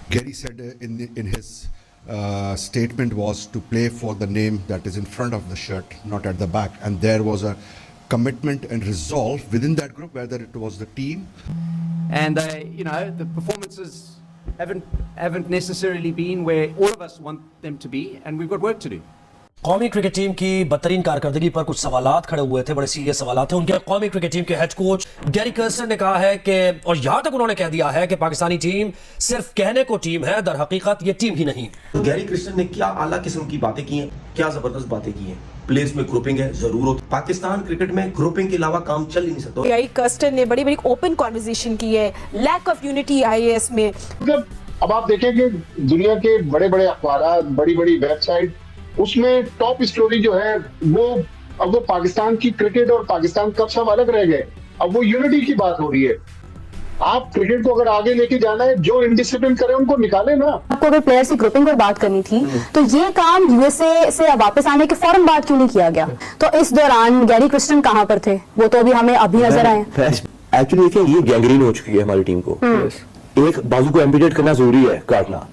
Gary said in his statement was to play for the name that is in front of the shirt, not at the back. And there was a commitment and resolve within that group, whether it was the team. And the performances haven't necessarily been where all of us want them to be, and we've got work to do. कौमी cricket team की बदतरीन कारकर्दगी पर कुछ सवालात खड़े हुए थे, बड़े सीरियस सवालात थे उनके। कौमी क्रिकेट टीम के हेड कोच गैरी कर्स्टन ने कहा है कि, और यहां तक उन्होंने कह दिया है कि पाकिस्तानी टीम सिर्फ कहने को टीम है, दर हकीकत ये टीम ही नहीं। तो गैरी कर्स्टन ने क्या आला किस्म की बातें की हैं, क्या जबरदस्त बातें की हैं। प्लेयर्स में ग्रुपिंग है, जरूरत। पाकिस्तान क्रिकेट में ग्रुपिंग के अलावा काम चल ही नहीं सकता। गैरी कर्स्टन ने बड़ी बड़ी ओपन कॉन्वर्सेशन की है, लैक ऑफ यूनिटी आईएएस में। मतलब अब आप देखें कि दुनिया के बड़े बड़े अखबार, बड़ी बड़ी वेबसाइट, उसमें टॉप स्टोरी जो है वो पाकिस्तान की क्रिकेट और पाकिस्तान कप सब अलग रह गए। अब वो यूनिटी की बात हो रही है। आप क्रिकेट को अगर आगे लेके जाना है, जो इनडिसिप्लिन करे उनको निकाले ना। आपको अगर प्लेयर्स की ग्रुपिंग पर बात करनी थी तो ये काम यूएसए से वापस आने के फौरन बाद क्यों नहीं किया गया? तो इस दौरान गैरी कर्स्टन कहाँ पर थे? वो तो अभी हमें अभी नजर आए। एक्चुअली देखिए, ये गैंग्रीन हो चुकी है हमारी टीम को। एक बाजू को एम्पुटेट करना जरूरी है, काटना,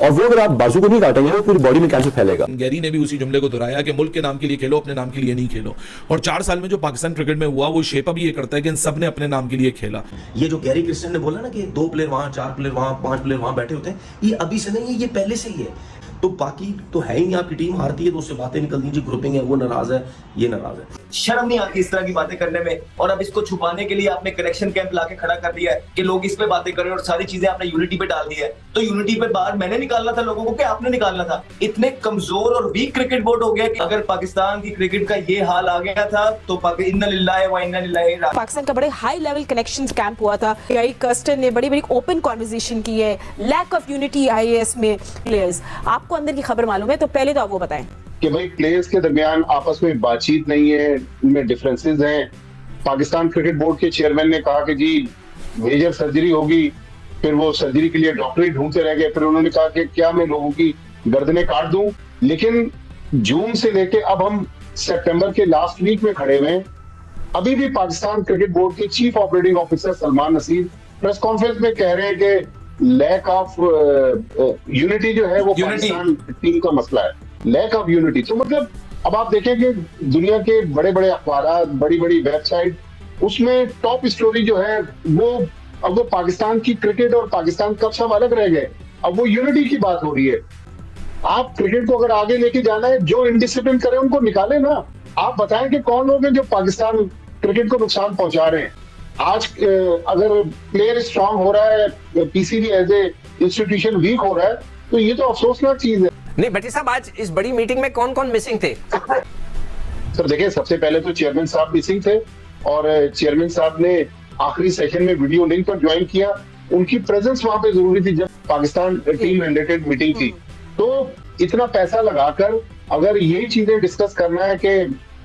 और वो अगर आप बाजू को नहीं काटेंगे तो पूरी बॉडी में कैंसर फैलेगा। गैरी ने भी उसी जुमले को दोहराया कि मुल्क के नाम के लिए खेलो, अपने नाम के लिए नहीं खेलो। और 4 साल में जो पाकिस्तान क्रिकेट में हुआ, वो शेप अप ये करता है कि इन सब ने अपने नाम के लिए खेला। ये जो गैरी कर्स्टन ने बोला ना कि 2 प्लेयर वहां, 4 प्लेयर वहां, 5 प्लेयर वहां बैठे होते हैं, ये अभी से नहीं है, ये पहले से ही है। तो बाकी तो है ही नहीं, आपकी टीम हारती है तो उससे बातें निकलती हैं, जी ग्रुपिंग है, वो नाराज है, ये नाराज है। शर्म नहीं आती इस तरह की बातें करने में। और अब इसको छुपाने के लिए आपने कनेक्शन कैंप लाके खड़ा कर दिया है कि लोग इस पे बातें करें, और सारी चीजें आपने यूनिटी पे डाल दी है। तो यूनिटी पे बाहर मैंने निकालना था लोगों को कि आपने निकालना था? इतने कमजोर और वीक क्रिकेट बोर्ड हो गया कि अगर पाकिस्तान की क्रिकेट का ये हाल आ गया था तो इन्ना लिल्लाहि व इन्ना इलैहि राजिऊन। पाकिस्तान का बड़े हाई लेवल कनेक्शन कैंप हुआ था। गैरी कर्स्टन ने बड़ी बड़ी ओपन कॉन्वर्सेशन की है, लैक ऑफ यूनिटी आईएएस में। प्लेयर्स, आपको अंदर की खबर मालूम है तो पहले तो आप वो बताएं कि भाई प्लेयर्स के दरमियान आपस में बातचीत नहीं है, उनमें डिफरेंसेस हैं। पाकिस्तान क्रिकेट बोर्ड के चेयरमैन ने कहा कि जी मेजर सर्जरी होगी, फिर वो सर्जरी के लिए डॉक्टर ही ढूंढते रह गए। फिर उन्होंने कहा कि क्या मैं लोगों की गर्दनें काट दूं? लेकिन जून से लेके अब हम सितंबर के लास्ट वीक में खड़े हुए हैं। अभी भी पाकिस्तान क्रिकेट बोर्ड के chief operating officer Salman Naseer press conference में कह रहे हैं कि लैक ऑफ यूनिटी जो है वो पाकिस्तान टीम का मसला है, लैक ऑफ यूनिटी। तो मतलब अब आप देखें कि दुनिया के बड़े बड़े अखबार, बड़ी बड़ी वेबसाइट, उसमें टॉप स्टोरी जो है वो पाकिस्तान की क्रिकेट और पाकिस्तान कप सब अलग रह गए। अब वो यूनिटी की बात हो रही है। आप क्रिकेट को अगर आगे लेके जाना है, जो इनडिसिप्लिन करे उनको निकाले ना। आप बताएं कि कौन लोग हैं जो पाकिस्तान क्रिकेट को नुकसान पहुंचा रहे हैं। आज अगर प्लेयर स्ट्रांग हो रहा है, PCB as a institution weak हो रहा है, तो ये तो अफसोसनाक चीज है। नहीं भट्टी साहब, आज इस बड़ी मीटिंग में कौन कौन मिसिंग थे? सर देखिए, सबसे पहले तो चेयरमैन साहब मिसिंग थे, और चेयरमैन साहब ने आखिरी सेशन में वीडियो लिंक पर ज्वाइन किया। उनकी प्रेजेंस वहां पे जरूरी थी जब पाकिस्तान टीम रिलेटेड मीटिंग थी। तो इतना पैसा लगाकर अगर यही चीजें डिस्कस करना है कि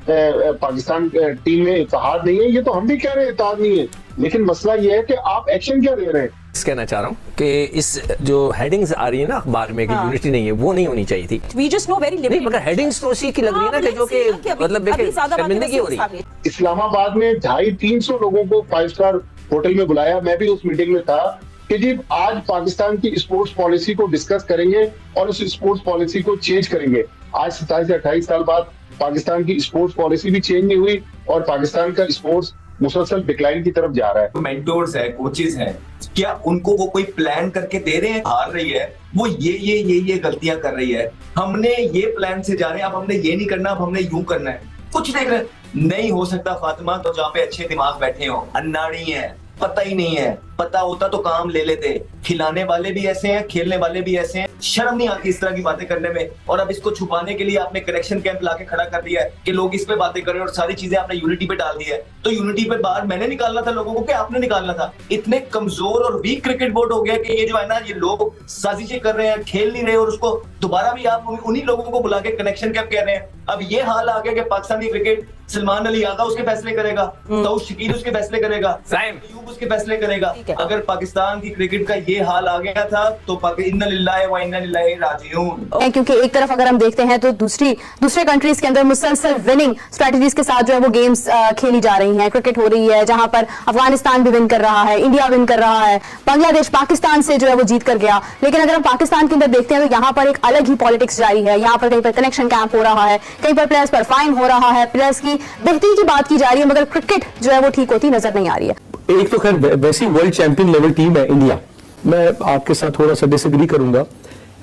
पाकिस्तान टीम में इत्तेहाद नहीं है, ये तो हम भी कह रहे हैं इत्तेहाद नहीं है, लेकिन मसला ये है कि आप एक्शन क्या ले रहे हैं। कहना चाह रहा हूँ कि इस जो हेडिंग्स आ रही है ना अखबार में कि यूनिटी नहीं है, वो नहीं होनी चाहिए थी। We just know very limited. नहीं, मगर हेडिंग्स तो उसी की लग रही है ना कि जो कि मतलब शर्मिंदगी हो रही है। इस्लामाबाद में 250-300 लोगों को 5 स्टार होटल में बुलाया, मैं भी उस मीटिंग में था, कि जी आज पाकिस्तान की स्पोर्ट्स पॉलिसी को डिस्कस करेंगे और उस स्पोर्ट्स पॉलिसी को चेंज करेंगे। आज 27 से 28 साल बाद पाकिस्तान की स्पोर्ट्स पॉलिसी भी चेंज नहीं हुई और पाकिस्तान का स्पोर्ट्स मुसलसल डिक्लाइन की तरफ जा रहा है। मेंटोर्स है, कोचेस हैं, क्या उनको वो कोई प्लान करके दे रहे हैं? हार रही है वो, ये गलतियां कर रही है, हमने ये प्लान से जा रहे हैं, अब हमने ये नहीं करना, अब हमने यूं करना है, कुछ देख रहे नहीं हो सकता। फातिमा, तो जहाँ पे अच्छे दिमाग बैठे हो, अन्नाड़ी है, पता ही नहीं है, पता होता तो काम ले लेते। खिलाने वाले भी ऐसे हैं, खेलने वाले भी ऐसे हैं। शर्म नहीं आती इस तरह की बातें करने में। और अब इसको छुपाने के लिए आपने कनेक्शन कैंप लाके खड़ा कर दिया है कि लोग इस पे बातें करें, और सारी चीजें आपने यूनिटी पे डाल दी है। तो यूनिटी पे बाहर मैंने निकालना था लोगों को कि आपने निकालना था? इतने कमजोर और वीक क्रिकेट बोर्ड हो गया कि ये जो है ना, ये लोग साजिशें कर रहे हैं, खेल नहीं रहे, और उसको दोबारा भी आप उन्हीं लोगों को बुला के कनेक्शन कैंप कह रहे हैं। अब ये हाल आ गया कि पाकिस्तानी क्रिकेट सलमान अली आगा उसके फैसले करेगा, तौश शकील उसके फैसले करेगा, अयूब उसके फैसले करेगा। अगर पाकिस्तान की क्रिकेट का ये हाल आ गया था तो इन्ना लिल्लाहि व इन्ना इन्ना लिल्लाहि राजिऊन। क्योंकि एक तरफ अगर हम देखते हैं तो दूसरे कंट्रीज के अंदर मुसलसल विनिंग स्ट्रेटजीज के साथ जो है वो गेम्स खेली जा रही हैं, क्रिकेट हो रही है, जहां पर अफगानिस्तान भी विन कर रहा है, इंडिया विन कर रहा है, बांग्लादेश पाकिस्तान से जो है वो जीत कर गया। लेकिन अगर हम पाकिस्तान के अंदर देखते हैं तो यहाँ पर एक अलग ही पॉलिटिक्स जारी है। यहाँ पर कहीं पर कनेक्शन कैंप हो रहा है, कहीं पर प्लेयर्स पर फाइन हो रहा है, प्लेयर्स की बेहतरी की बात की जा रही है, मगर क्रिकेट जो है वो ठीक होती नजर नहीं आ रही है। एक तो खैर वैसी वर्ल्ड चैंपियन लेवल टीम है इंडिया, मैं आपके साथ थोड़ा सा डिसएग्री करूंगा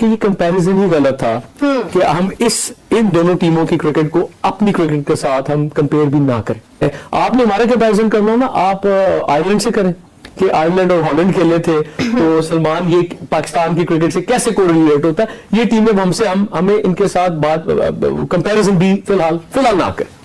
कि ये कंपैरिजन ही गलत था कि हम इन दोनों टीमों की क्रिकेट को अपनी क्रिकेट के साथ हम कंपेयर भी ना करें। आपने हमारा कंपैरिजन करना हो ना, आप आयरलैंड से करें कि आयरलैंड और हॉलैंड खेले थे तो सलमान ये पाकिस्तान की क्रिकेट से कैसे कोरिलेट होता है, ये टीमें हमसे हमें इनके साथ बात कंपैरिजन भी फिलहाल ना करें।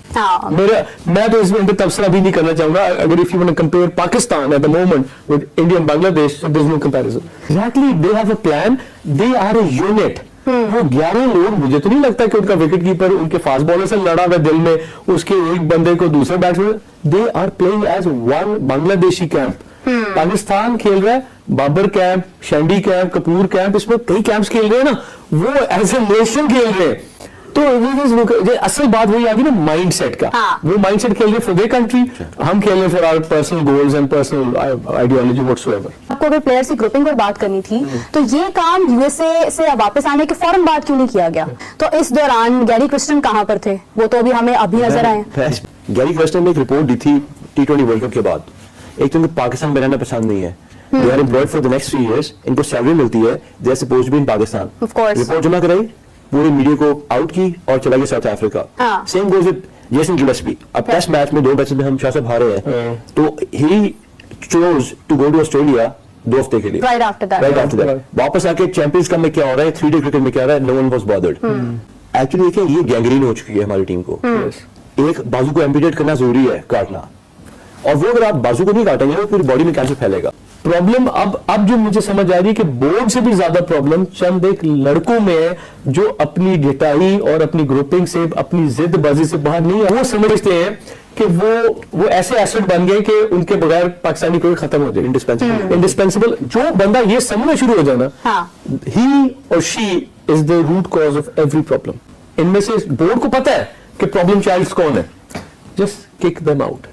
मैं तो इसमें तबसरा भी नहीं करना चाहूंगा। अगर if you want to compare Pakistan at the moment with India and Bangladesh, there is no comparison. Exactly, they have a plan, they are a unit. वो 11 लोग, मुझे तो नहीं लगता कि उनका विकेट कीपर उनके फास्ट बॉलर से लड़ा हुआ दिल में, उसके एक बंदे को दूसरे batsman, they are playing as one Bangladeshi camp. Pakistan खेल रहा है बाबर कैंप, शैंडी कैंप, कपूर कैंप, इसमें कई कैंप्स खेल रहे हैं ना, वो एज ए नेशन खेल रहे हैं। तो असल बात वही आ गई ना माइंडसेट का। वो माइंडसेट खेल रहे फॉर देयर कंट्री, हम खेल रहे for our personal goals and personal ideology whatsoever. आपको अगर प्लेयर्स की ग्रुपिंग पर बात करनी थी तो ये काम यूएसए से वापस आने के फौरन बाद क्यों नहीं किया गया? तो इस दौरान गैरी क्रिस्टन कहां पर थे? वो तो अभी हमें नजर आए। गैरी क्रिस्टन ने एक रिपोर्ट दी थी T20 वर्ल्ड कप के बाद। एक तो उनको पाकिस्तान में रहना पसंद नहीं है, they are employed for the next 3 years, इनको सैलरी मिलती है, they are supposed to be in Pakistan. Report जमा कराई, पूरी मीडिया को आउट की और चला गया south Africa. Same goes with Jason Gillespie. अब टेस्ट मैच में 2 मैचेस में हम शाह साहब हारे हैं, तो ही chose to go to Australia 2 हफ्ते के लिए। राइट आफ्टर दैट वापस आके चैंपियंस कप में क्या हो रहा है, 3-day क्रिकेट में क्या हो रहा है, no one was bothered. Actually देखिए ये गैंग्रीन हो चुकी है हमारी टीम को। एक बाजू को एम्पुटेट करना जरूरी है, काटना, और वो अगर आप बाजू को नहीं काटेंगे तो फिर बॉडी में कैंसर फैलेगा। प्रॉब्लम अब जो मुझे समझ आ रही है कि बोर्ड से भी ज्यादा प्रॉब्लम चंद एक लड़कों में है जो अपनी ढिठाई और अपनी ग्रुपिंग से, अपनी जिदबाजी से बाहर नहीं है। वो समझते हैं कि वो ऐसे एसेट बन गए कि उनके बगैर पाकिस्तानी कोई खत्म हो जाए, इंडिस्पेंसिबल। जो बंदा ये समझना शुरू हो जाना, ही और she is the root cause of every problem. इनमें से बोर्ड को पता है कि प्रॉब्लम चाइल्ड कौन है, जस्ट किक देम आउट।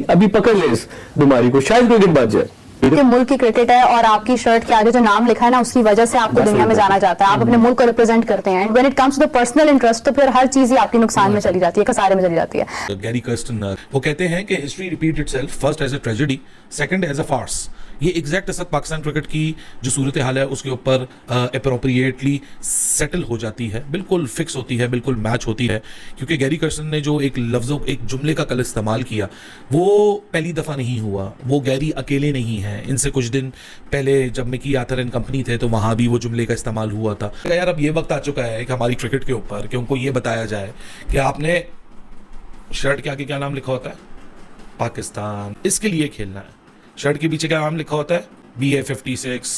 अभी पकड़ ले इस बीमारी को, शायद क्रिकेट बच जाए। कि मुल्क की क्रिकेट है और आपकी शर्ट के आगे जो नाम लिखा है ना, उसकी वजह से आपको दुनिया में जाना जाता है, आप अपने मुल्क को रिप्रेजेंट करते हैं। When it comes to the personal interest तो फिर हर चीज ही आपके नुकसान में चली जाती है, खसारे में चली जाती है। गैरी कर्स्टन वो कहते हैं कि history repeat itself, first as a tragedy, second as a farce. ये एग्जैक्ट असर पाकिस्तान क्रिकेट की जो सूरत हाल है उसके ऊपर अप्रोप्रिएटली सेटल हो जाती है, बिल्कुल फिक्स होती है, बिल्कुल मैच होती है। क्योंकि गैरी कर्स्टन ने जो एक लफ्ज़, एक जुमले का कल इस्तेमाल किया, वो पहली दफ़ा नहीं हुआ। वो गैरी अकेले नहीं है, इनसे कुछ दिन पहले जब मिकी आर्थर एंड कंपनी थे तो वहाँ भी वो जुमले का इस्तेमाल हुआ था। यार अब ये वक्त आ चुका है कि हमारी क्रिकेट के ऊपर कि उनको ये बताया जाए कि आपने शर्ट के आगे क्या नाम लिखा होता है, पाकिस्तान, इसके लिए खेलना है। शर्ट के पीछे क्या नाम लिखा होता है, BA 56,